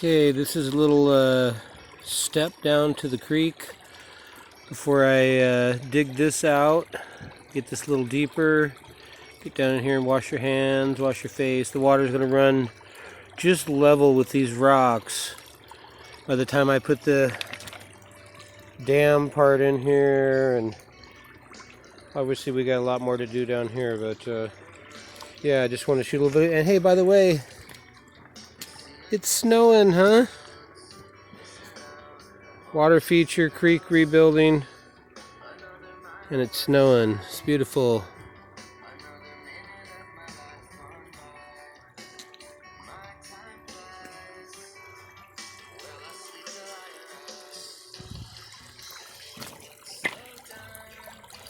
Okay, this is a little step down to the creek before I dig this out. Get this a little deeper. Get down in here and wash your hands, wash your face. The water's going to run just level with these rocks. By the time I put the dam part in here, and obviously we got a lot more to do down here, but yeah, I just want to shoot a little bit. And hey, by the way, it's snowing, huh? Water feature, creek rebuilding, and it's snowing. It's beautiful.